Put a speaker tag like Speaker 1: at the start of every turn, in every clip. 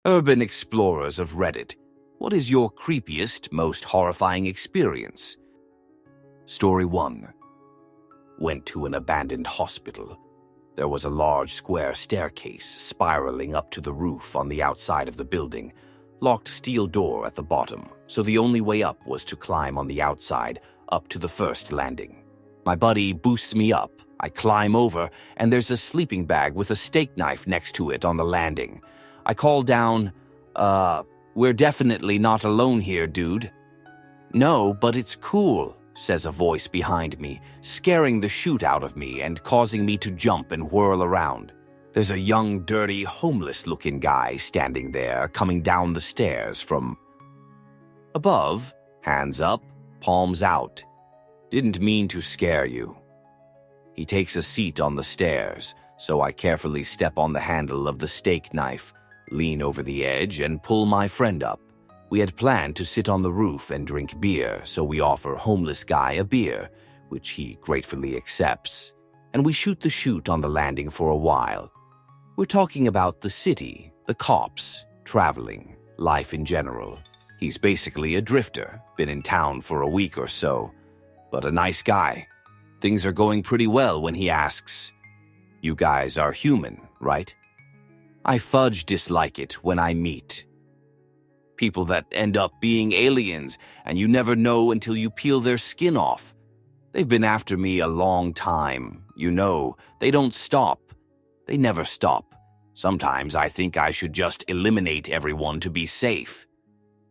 Speaker 1: Urban explorers of Reddit, what is your creepiest, most horrifying experience? Story 1. Went to an abandoned hospital. There was a large square staircase spiraling up to the roof on the outside of the building, locked steel door at the bottom, so the only way up was to climb on the outside up to the first landing. My buddy boosts me up, I climb over, and there's a sleeping bag with a steak knife next to it on the landing. I call down, we're definitely not alone here, dude. No, but it's cool, says a voice behind me, scaring the shoot out of me and causing me to jump and whirl around. There's a young, dirty, homeless-looking guy standing there, coming down the stairs from above, hands up, palms out. Didn't mean to scare you. He takes a seat on the stairs, so I carefully step on the handle of the steak knife, lean over the edge, and pull my friend up. We had planned to sit on the roof and drink beer, so we offer homeless guy a beer, which he gratefully accepts, and we shoot the chute on the landing for a while. We're talking about the city, the cops, traveling, life in general. He's basically a drifter, been in town for a week or so, but a nice guy. Things are going pretty well when he asks, "You guys are human, right?" I fudge dislike it when I meet people that end up being aliens, and you never know until you peel their skin off. They've been after me a long time. You know, they don't stop. They never stop. Sometimes I think I should just eliminate everyone to be safe.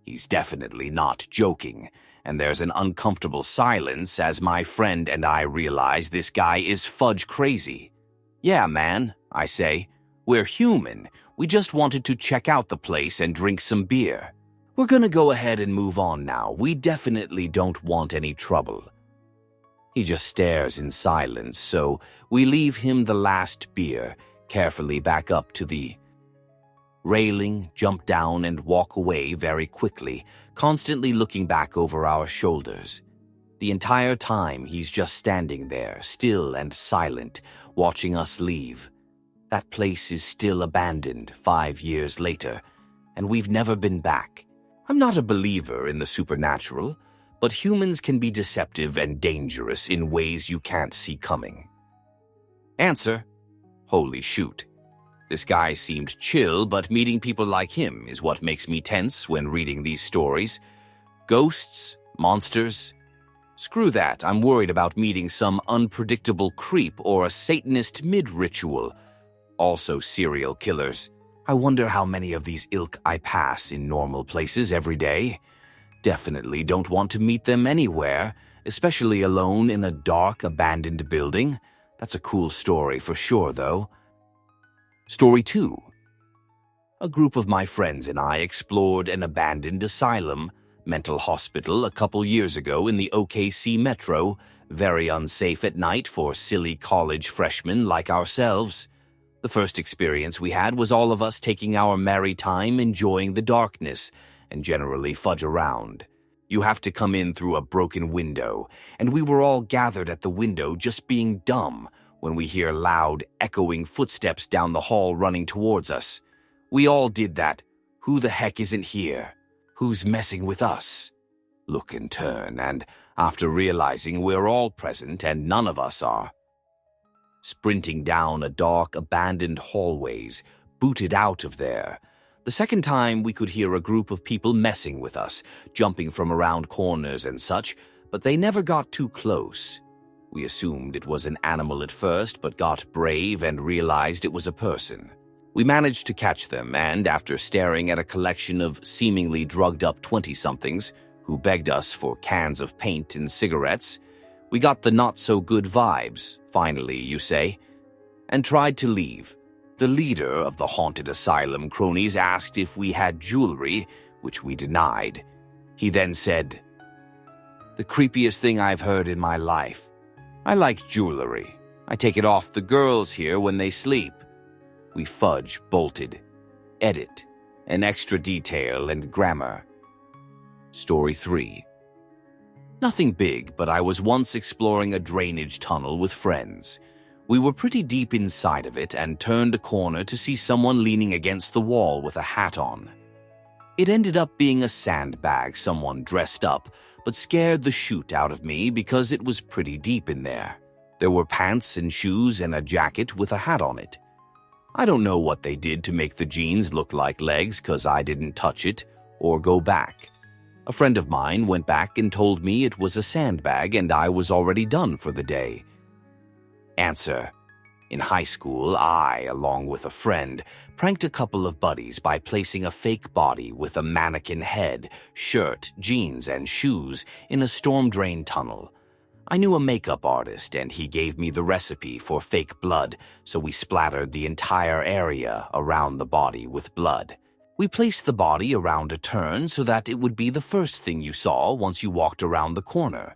Speaker 1: He's definitely not joking, and there's an uncomfortable silence as my friend and I realize this guy is fudge crazy. "Yeah, man," I say. "We're human. We just wanted to check out the place and drink some beer. We're gonna go ahead and move on now. We definitely don't want any trouble." He just stares in silence, so we leave him the last beer, carefully back up to the railing, jump down, and walk away very quickly, constantly looking back over our shoulders. The entire time he's just standing there, still and silent, watching us leave. That place is still abandoned 5 years later, and we've never been back. I'm not a believer in the supernatural, but humans can be deceptive and dangerous in ways you can't see coming. Answer: holy shoot. This guy seemed chill, but meeting people like him is what makes me tense when reading these stories. Ghosts? Monsters? Screw that, I'm worried about meeting some unpredictable creep or a Satanist mid-ritual. Also serial killers. I wonder how many of these ilk I pass in normal places every day. Definitely don't want to meet them anywhere, especially alone in a dark, abandoned building. That's a cool story for sure, though. Story 2. A group of my friends and I explored an abandoned asylum, mental hospital a couple years ago in the OKC metro, very unsafe at night for silly college freshmen like ourselves. The first experience we had was all of us taking our merry time enjoying the darkness and generally fudge around. You have to come in through a broken window, and we were all gathered at the window just being dumb when we hear loud, echoing footsteps down the hall running towards us. We all did that. Who the heck isn't here? Who's messing with us? Look and turn, and after realizing we're all present and none of us are, sprinting down a dark, abandoned hallways, booted out of there. The second time, we could hear a group of people messing with us, jumping from around corners and such, but they never got too close. We assumed it was an animal at first, but got brave and realized it was a person. We managed to catch them, and after staring at a collection of seemingly drugged-up 20-somethings who begged us for cans of paint and cigarettes, we got the not-so-good vibes, finally, you say, and tried to leave. The leader of the haunted asylum cronies asked if we had jewelry, which we denied. He then said, "The creepiest thing I've heard in my life. I like jewelry. I take it off the girls here when they sleep." We fudge, bolted, edit, an extra detail and grammar. Story 3. Nothing big, but I was once exploring a drainage tunnel with friends. We were pretty deep inside of it and turned a corner to see someone leaning against the wall with a hat on. It ended up being a sandbag someone dressed up, but scared the shoot out of me because it was pretty deep in there. There were pants and shoes and a jacket with a hat on it. I don't know what they did to make the jeans look like legs because I didn't touch it or go back. A friend of mine went back and told me it was a sandbag and I was already done for the day. Answer: in high school, I, along with a friend, pranked a couple of buddies by placing a fake body with a mannequin head, shirt, jeans, and shoes in a storm drain tunnel. I knew a makeup artist and he gave me the recipe for fake blood, so we splattered the entire area around the body with blood. We placed the body around a turn so that it would be the first thing you saw once you walked around the corner.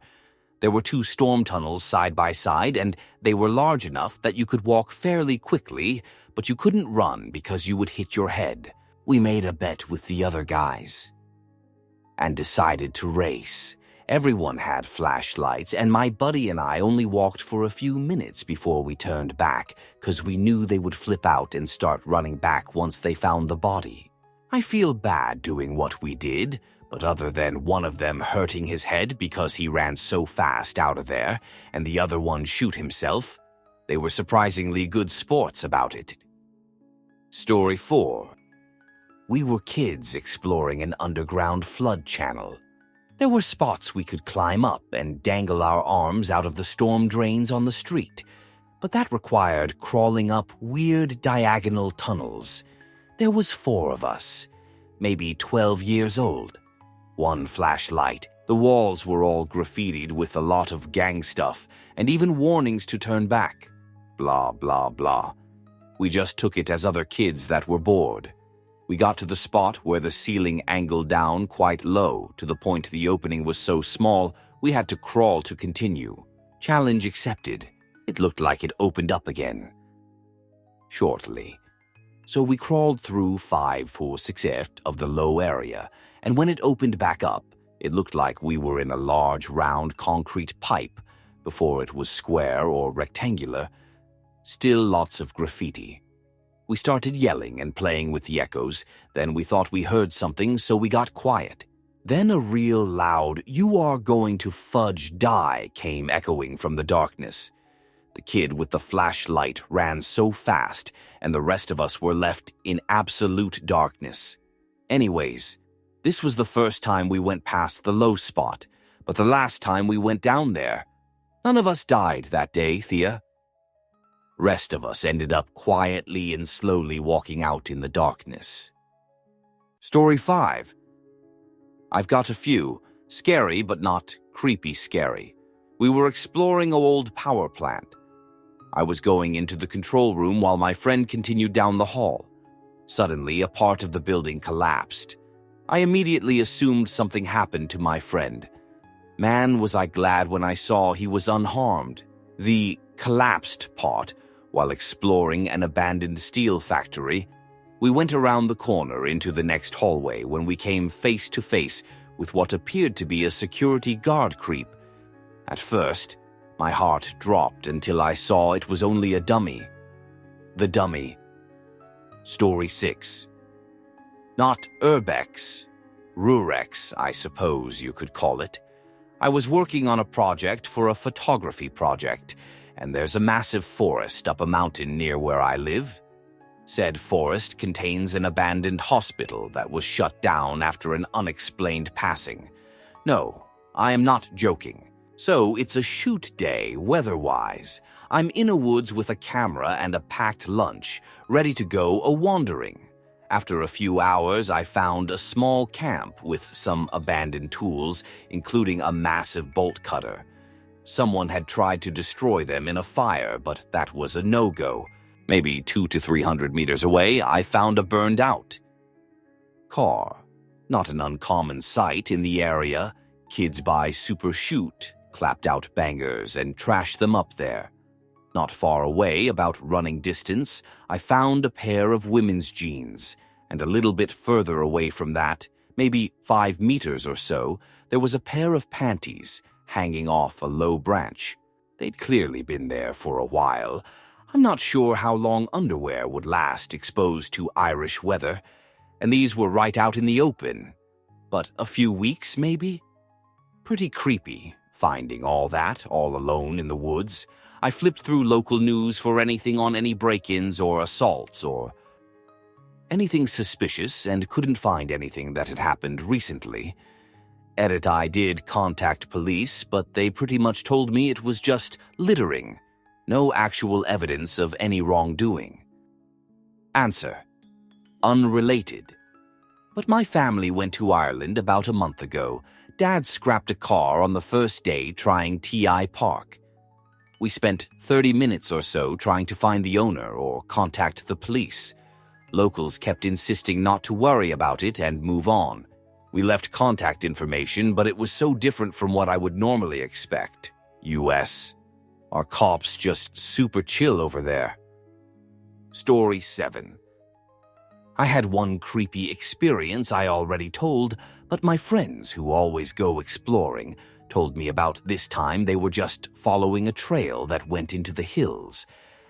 Speaker 1: There were 2 storm tunnels side by side, and they were large enough that you could walk fairly quickly, but you couldn't run because you would hit your head. We made a bet with the other guys and decided to race. Everyone had flashlights, and my buddy and I only walked for a few minutes before we turned back because we knew they would flip out and start running back once they found the body. I feel bad doing what we did, but other than one of them hurting his head because he ran so fast out of there and the other one shoot himself, they were surprisingly good sports about it. Story 4. We were kids exploring an underground flood channel. There were spots we could climb up and dangle our arms out of the storm drains on the street, but that required crawling up weird diagonal tunnels. There was 4 of us, maybe 12 years old. 1 flashlight. The walls were all graffitied with a lot of gang stuff and even warnings to turn back. Blah, blah, blah. We just took it as other kids that were bored. We got to the spot where the ceiling angled down quite low to the point the opening was so small we had to crawl to continue. Challenge accepted. It looked like it opened up again shortly. So we crawled through 5 or 6 of the low area, and when it opened back up, it looked like we were in a large round concrete pipe before it was square or rectangular. Still lots of graffiti. We started yelling and playing with the echoes, then we thought we heard something, so we got quiet. Then a real loud, "You are going to fudge die," came echoing from the darkness. The kid with the flashlight ran so fast, and the rest of us were left in absolute darkness. Anyways, this was the first time we went past the low spot, but the last time we went down there. None of us died that day, Thea. Rest of us ended up quietly and slowly walking out in the darkness. Story 5. I've got a few. Scary, but not creepy scary. We were exploring an old power plant. I was going into the control room while my friend continued down the hall. Suddenly, a part of the building collapsed. I immediately assumed something happened to my friend. Man, was I glad when I saw he was unharmed. The collapsed part, while exploring an abandoned steel factory, we went around the corner into the next hallway when we came face to face with what appeared to be a security guard creep. At first, my heart dropped until I saw it was only a dummy. The dummy. Story 6. Not urbex. Rurex, I suppose you could call it. I was working on a project for a photography project, and there's a massive forest up a mountain near where I live. Said forest contains an abandoned hospital that was shut down after an unexplained passing. No, I am not joking. So it's a shoot day, weather-wise. I'm in a woods with a camera and a packed lunch, ready to go a-wandering. After a few hours, I found a small camp with some abandoned tools, including a massive bolt cutter. Someone had tried to destroy them in a fire, but that was a no-go. Maybe 200 to 300 meters away, I found a burned-out car. Not an uncommon sight in the area. Kids buy super shoot, clapped-out bangers, and trash them up there. Not far away, about running distance, I found a pair of women's jeans, and a little bit further away from that, maybe 5 meters or so, there was a pair of panties hanging off a low branch. They'd clearly been there for a while. I'm not sure how long underwear would last exposed to Irish weather, and these were right out in the open. But a few weeks, maybe? Pretty creepy, finding all that all alone in the woods. I flipped through local news for anything on any break-ins or assaults or anything suspicious and couldn't find anything that had happened recently. I did contact police, but they pretty much told me it was just littering. No actual evidence of any wrongdoing. Answer: unrelated. But my family went to Ireland about a month ago. Dad scrapped a car on the first day trying TI Park. We spent 30 minutes or so trying to find the owner or contact the police. Locals kept insisting not to worry about it and move on. We left contact information, but it was so different from what I would normally expect. US. Are cops just super chill over there? Story 7. I had one creepy experience I already told, but my friends who always go exploring told me about this time they were just following a trail that went into the hills,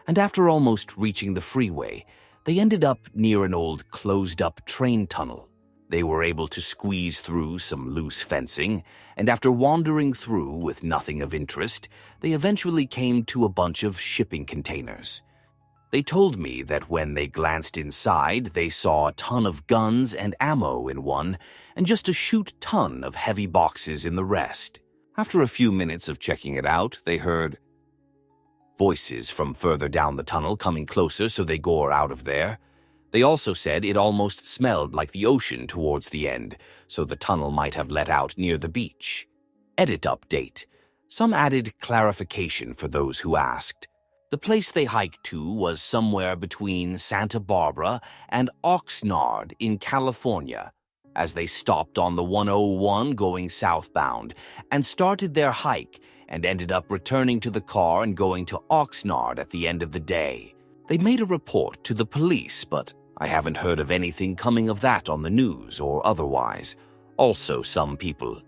Speaker 1: and after almost reaching the freeway, they ended up near an old closed-up train tunnel. They were able to squeeze through some loose fencing, and after wandering through with nothing of interest, they eventually came to a bunch of shipping containers. They told me that when they glanced inside, they saw a ton of guns and ammo in one, and just a shoot-ton of heavy boxes in the rest. After a few minutes of checking it out, they heard voices from further down the tunnel coming closer, so they gore out of there. They also said it almost smelled like the ocean towards the end, so the tunnel might have let out near the beach. Edit update. Some added clarification for those who asked. The place they hiked to was somewhere between Santa Barbara and Oxnard in California, as they stopped on the 101 going southbound and started their hike and ended up returning to the car and going to Oxnard at the end of the day. They made a report to the police, but I haven't heard of anything coming of that on the news or otherwise. Also, some people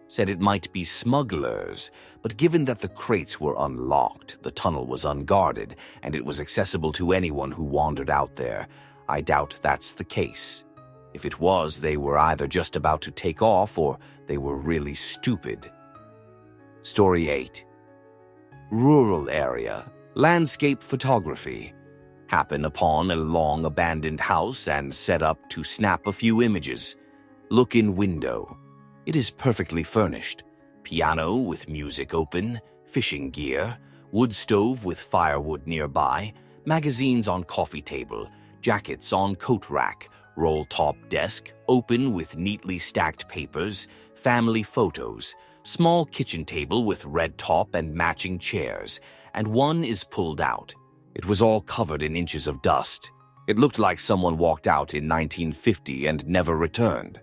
Speaker 1: said it might be smugglers, but given that the crates were unlocked, the tunnel was unguarded, and it was accessible to anyone who wandered out there, I doubt that's the case. If it was, they were either just about to take off or they were really stupid. Story 8. Rural area. Landscape photography. Happen upon a long abandoned house and set up to snap a few images. Look in window. It is perfectly furnished. Piano with music open, fishing gear, wood stove with firewood nearby, magazines on coffee table, jackets on coat rack, roll-top desk, open with neatly stacked papers, family photos, small kitchen table with red top and matching chairs, and one is pulled out. It was all covered in inches of dust. It looked like someone walked out in 1950 and never returned.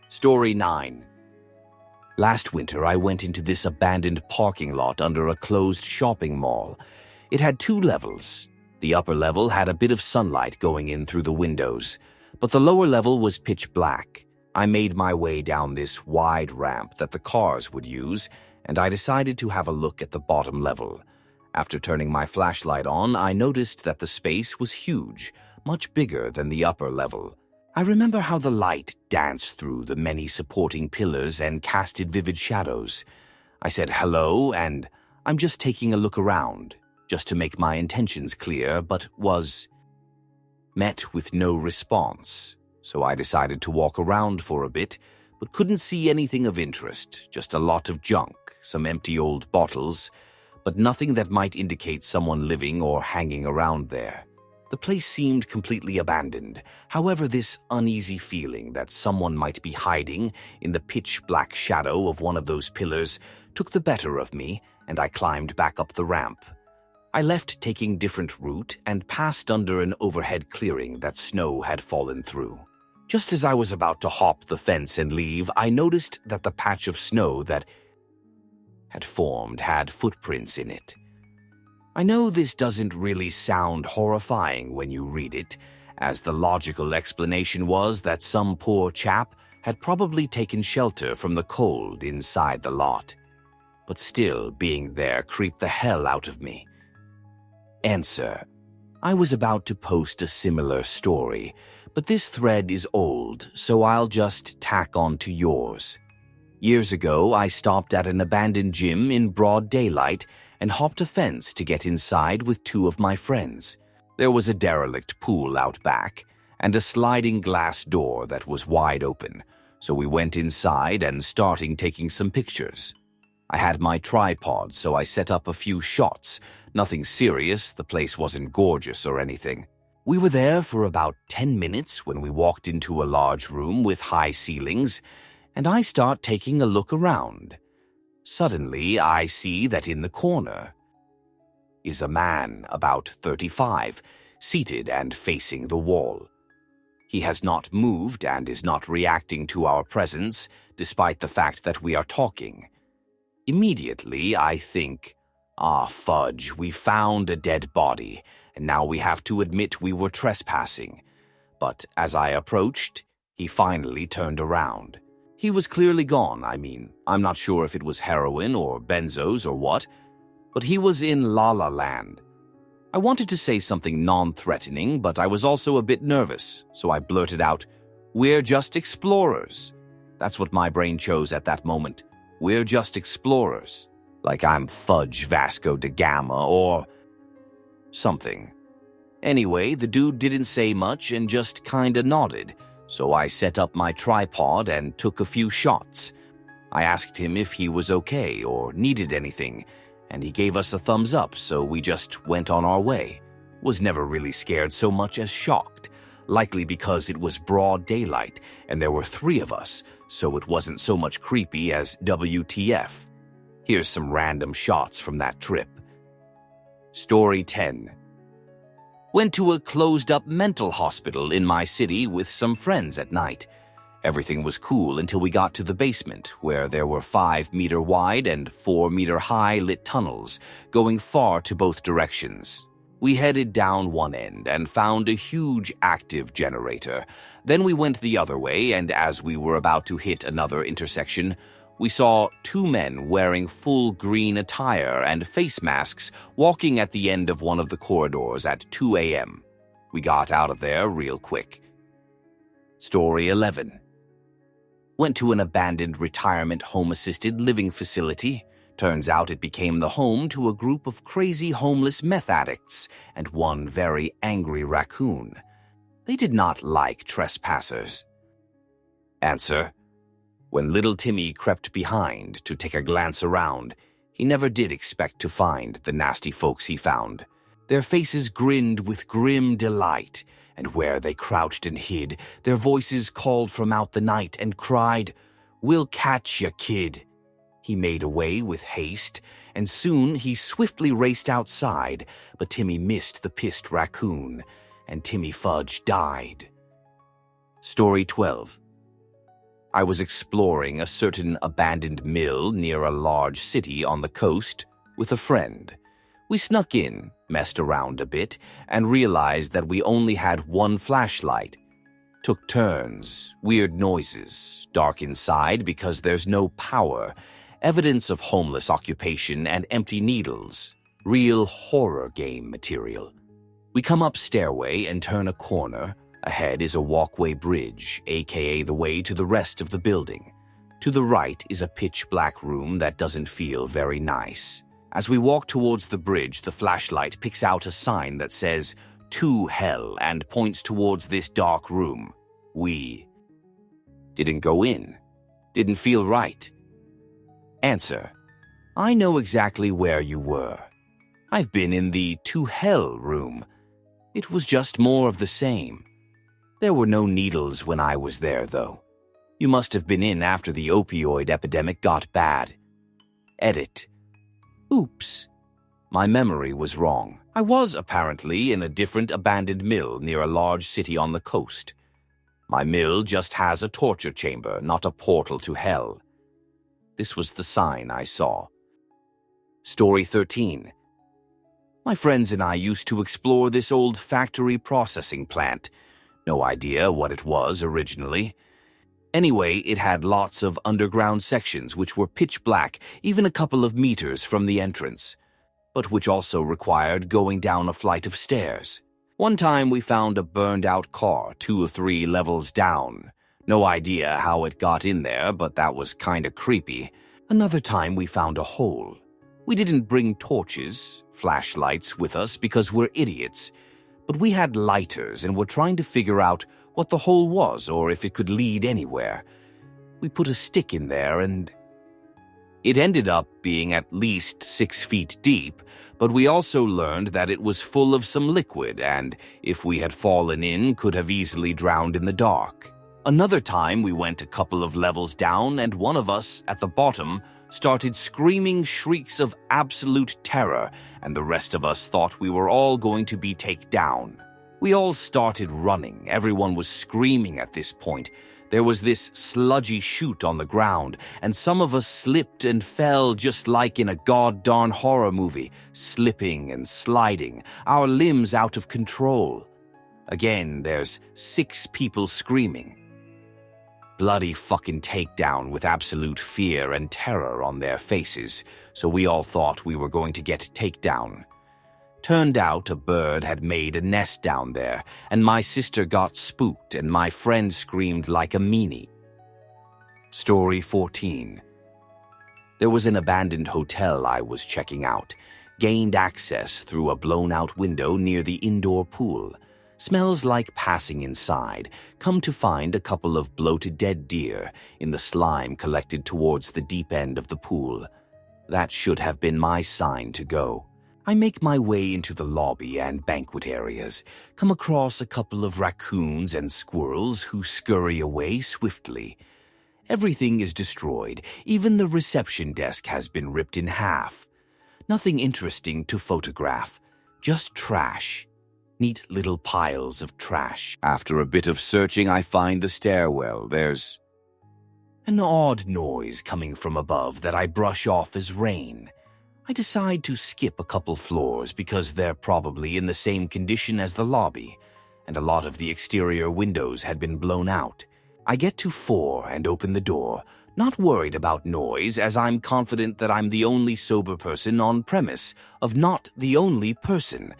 Speaker 1: Story 9. Last winter, I went into this abandoned parking lot under a closed shopping mall. It had 2 levels. The upper level had a bit of sunlight going in through the windows, but the lower level was pitch black. I made my way down this wide ramp that the cars would use, and I decided to have a look at the bottom level. After turning my flashlight on, I noticed that the space was huge, much bigger than the upper level. I remember how the light danced through the many supporting pillars and casted vivid shadows. I said hello, and I'm just taking a look around, just to make my intentions clear, but was met with no response. So I decided to walk around for a bit, but couldn't see anything of interest, just a lot of junk, some empty old bottles, but nothing that might indicate someone living or hanging around there. The place seemed completely abandoned. However, this uneasy feeling that someone might be hiding in the pitch-black shadow of one of those pillars took the better of me, and I climbed back up the ramp. I left taking different route and passed under an overhead clearing that snow had fallen through. Just as I was about to hop the fence and leave, I noticed that the patch of snow that had formed had footprints in it. I know this doesn't really sound horrifying when you read it, as the logical explanation was that some poor chap had probably taken shelter from the cold inside the lot. but still being there creeped the hell out of me. Answer: I was about to post a similar story, but this thread is old, so I'll just tack on to yours. Years ago, I stopped at an abandoned gym in broad daylight and hopped a fence to get inside with two of my friends. There was a derelict pool out back and a sliding glass door that was wide open, so we went inside and started taking some pictures. I had my tripod, so I set up a few shots. Nothing serious, the place wasn't gorgeous or anything. We were there for about 10 minutes when we walked into a large room with high ceilings, and I start taking a look around. Suddenly, I see that in the corner is a man about 35, seated and facing the wall. He has not moved and is not reacting to our presence, despite the fact that we are talking. Immediately, I think, fudge, we found a dead body, and now we have to admit we were trespassing. But as I approached, he finally turned around. He was clearly gone. I'm not sure if it was heroin or benzos or what, but he was in La La Land. I wanted to say something non-threatening, but I was also a bit nervous, so I blurted out, "We're just explorers." That's what my brain chose at that moment. We're just explorers. Like I'm Fudge Vasco da Gama or something. Anyway, the dude didn't say much and just kinda nodded, so I set up my tripod and took a few shots. I asked him if he was okay or needed anything, and he gave us a thumbs up, so we just went on our way. Was never really scared so much as shocked, likely because it was broad daylight and there were 3 of us, so it wasn't so much creepy as WTF. Here's some random shots from that trip. Story 10. Went to a closed-up mental hospital in my city with some friends at night. Everything was cool until we got to the basement, where there were 5-meter wide and 4-meter high lit tunnels, going far to both directions. We headed down one end and found a huge active generator. Then we went the other way, and as we were about to hit another intersection, we saw 2 men wearing full green attire and face masks walking at the end of one of the corridors at 2 a.m. We got out of there real quick. Story 11. Went to an abandoned retirement home-assisted living facility. Turns out it became the home to a group of crazy homeless meth addicts and one very angry raccoon. They did not like trespassers. Answer: when little Timmy crept behind to take a glance around, he never did expect to find the nasty folks he found. Their faces grinned with grim delight, and where they crouched and hid, their voices called from out the night and cried, "We'll catch ya, kid." He made away with haste, and soon he swiftly raced outside, but Timmy missed the pissed raccoon, and Timmy Fudge died. Story 12. I was exploring a certain abandoned mill near a large city on the coast with a friend. We snuck in, messed around a bit, and realized that we only had one flashlight. Took turns, weird noises, dark inside because there's no power, evidence of homeless occupation and empty needles. Real horror game material. We come up stairway and turn a corner. Ahead is a walkway bridge, aka the way to the rest of the building. To the right is a pitch-black room that doesn't feel very nice. As we walk towards the bridge, the flashlight picks out a sign that says, "To Hell," and points towards this dark room. We didn't go in. Didn't feel right. Answer: I know exactly where you were. I've been in the To Hell room. It was just more of the same. There were no needles when I was there, though. You must have been in after the opioid epidemic got bad. Edit. Oops. My memory was wrong. I was apparently in a different abandoned mill near a large city on the coast. My mill just has a torture chamber, not a portal to hell. This was the sign I saw. Story 13. My friends and I used to explore this old factory processing plant. No idea what it was originally. Anyway, it had lots of underground sections which were pitch black, even a couple of meters from the entrance, but which also required going down a flight of stairs. One time we found a burned-out car 2 or 3 levels down. No idea how it got in there, but that was kinda creepy. Another time we found a hole. We didn't bring torches, flashlights with us because we're idiots, but we had lighters and were trying to figure out what the hole was or if it could lead anywhere. We put a stick in there and it ended up being at least 6 feet deep, but we also learned that it was full of some liquid and, if we had fallen in, could have easily drowned in the dark. Another time we went a couple of levels down and one of us, at the bottom, started screaming shrieks of absolute terror, and the rest of us thought we were all going to be taken down. We all started running. Everyone was screaming at this point. There was this sludgy chute on the ground, and some of us slipped and fell just like in a god-darn horror movie, slipping and sliding, our limbs out of control. Again, there's 6 people screaming. Bloody fucking takedown with absolute fear and terror on their faces, so we all thought we were going to get takedown. Turned out a bird had made a nest down there, and my sister got spooked and my friend screamed like a meanie. Story 14. There was an abandoned hotel I was checking out. Gained access through a blown-out window near the indoor pool. Smells like passing inside. Come to find a couple of bloated dead deer in the slime collected towards the deep end of the pool. That should have been my sign to go. I make my way into the lobby and banquet areas, come across a couple of raccoons and squirrels who scurry away swiftly. Everything is destroyed. Even the reception desk has been ripped in half. Nothing interesting to photograph. Just trash. Neat little piles of trash. After a bit of searching, I find the stairwell. There's an odd noise coming from above that I brush off as rain. I decide to skip a couple floors because they're probably in the same condition as the lobby, and a lot of the exterior windows had been blown out. I get to 4 and open the door, not worried about noise as I'm confident that I'm the only sober person on premise, of not the only person.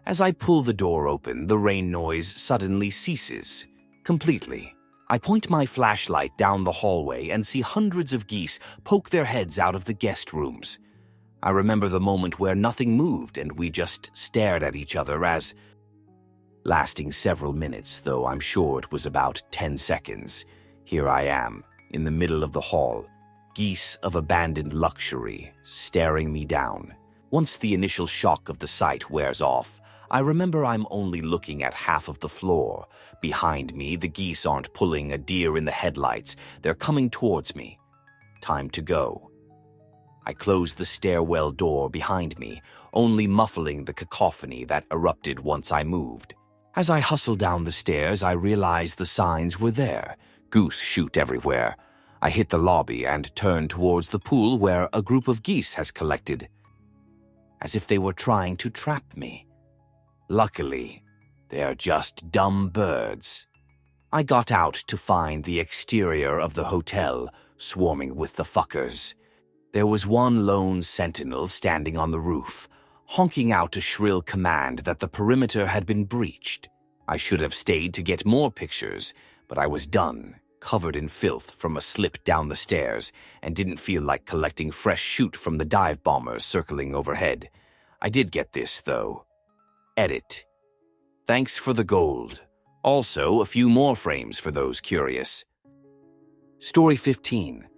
Speaker 1: As I pull the door open, the rain noise suddenly ceases. Completely. I point my flashlight down the hallway and see hundreds of geese poke their heads out of the guest rooms. I remember the moment where nothing moved and we just stared at each other as, lasting several minutes, though I'm sure it was about 10 seconds. Here I am, in the middle of the hall, geese of abandoned luxury, staring me down. Once the initial shock of the sight wears off, I remember I'm only looking at half of the floor. Behind me, the geese aren't pulling a deer in the headlights. They're coming towards me. Time to go. I close the stairwell door behind me, only muffling the cacophony that erupted once I moved. As I hustle down the stairs, I realize the signs were there. Goose shoot everywhere. I hit the lobby and turn towards the pool where a group of geese has collected, as if they were trying to trap me. Luckily, they're just dumb birds. I got out to find the exterior of the hotel swarming with the fuckers. There was one lone sentinel standing on the roof, honking out a shrill command that the perimeter had been breached. I should have stayed to get more pictures, but I was done, covered in filth from a slip down the stairs, and didn't feel like collecting fresh shoot from the dive bombers circling overhead. I did get this, though. Edit. Thanks for the gold. Also, a few more frames for those curious. Story 15.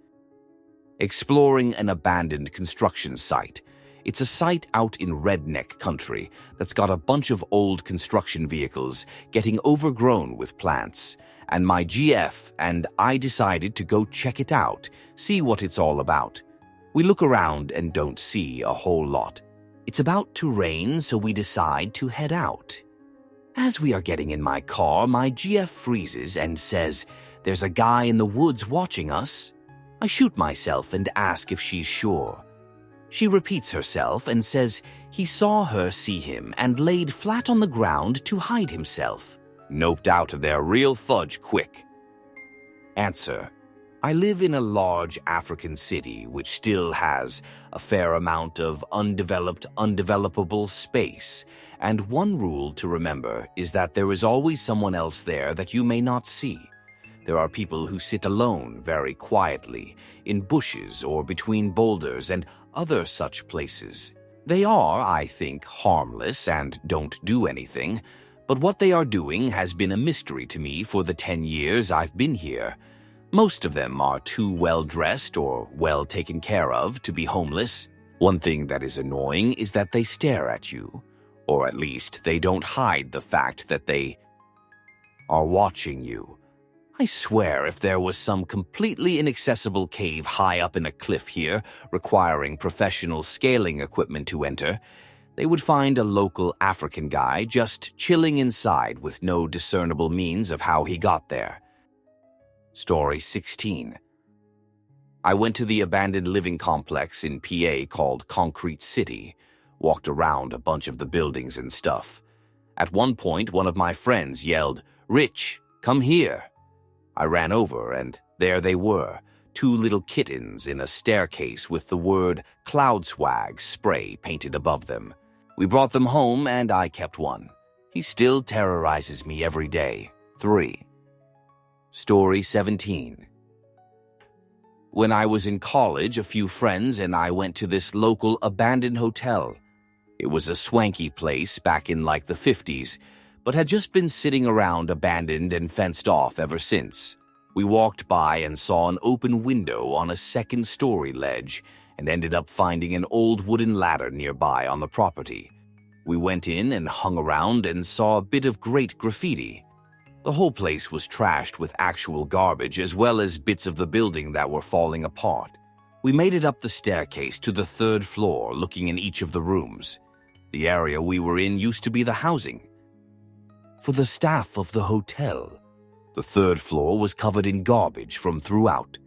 Speaker 1: Exploring an abandoned construction site. It's a site out in redneck country that's got a bunch of old construction vehicles getting overgrown with plants, and my GF and I decided to go check it out, see what it's all about. We look around and don't see a whole lot. It's about to rain, so we decide to head out. As we are getting in my car, my GF freezes and says, "There's a guy in the woods watching us." I shoot myself and ask if she's sure. She repeats herself and says he saw her see him and laid flat on the ground to hide himself. Noped out of there real fudge quick. Answer: I live in a large African city which still has a fair amount of undevelopable space, and one rule to remember is that there is always someone else there that you may not see. There are people who sit alone very quietly, in bushes or between boulders and other such places. They are, I think, harmless and don't do anything, but what they are doing has been a mystery to me for the 10 years I've been here. Most of them are too well-dressed or well taken care of to be homeless. One thing that is annoying is that they stare at you, or at least they don't hide the fact that they are watching you. I swear if there was some completely inaccessible cave high up in a cliff here, requiring professional scaling equipment to enter, they would find a local African guy just chilling inside with no discernible means of how he got there. Story 16. I went to the abandoned living complex in PA called Concrete City, walked around a bunch of the buildings and stuff. At one point, one of my friends yelled, "Rich, come here." I ran over, and there they were, 2 little kittens in a staircase with the word Cloud Swag spray painted above them. We brought them home, and I kept one. He still terrorizes me every day. 3. Story 17. When I was in college, a few friends and I went to this local abandoned hotel. It was a swanky place back in like the 50s, but had just been sitting around abandoned and fenced off ever since. We walked by and saw an open window on a second-story ledge and ended up finding an old wooden ladder nearby on the property. We went in and hung around and saw a bit of great graffiti. The whole place was trashed with actual garbage as well as bits of the building that were falling apart. We made it up the staircase to the 3rd floor, looking in each of the rooms. The area we were in used to be the housing for the staff of the hotel. The 3rd floor was covered in garbage from throughout.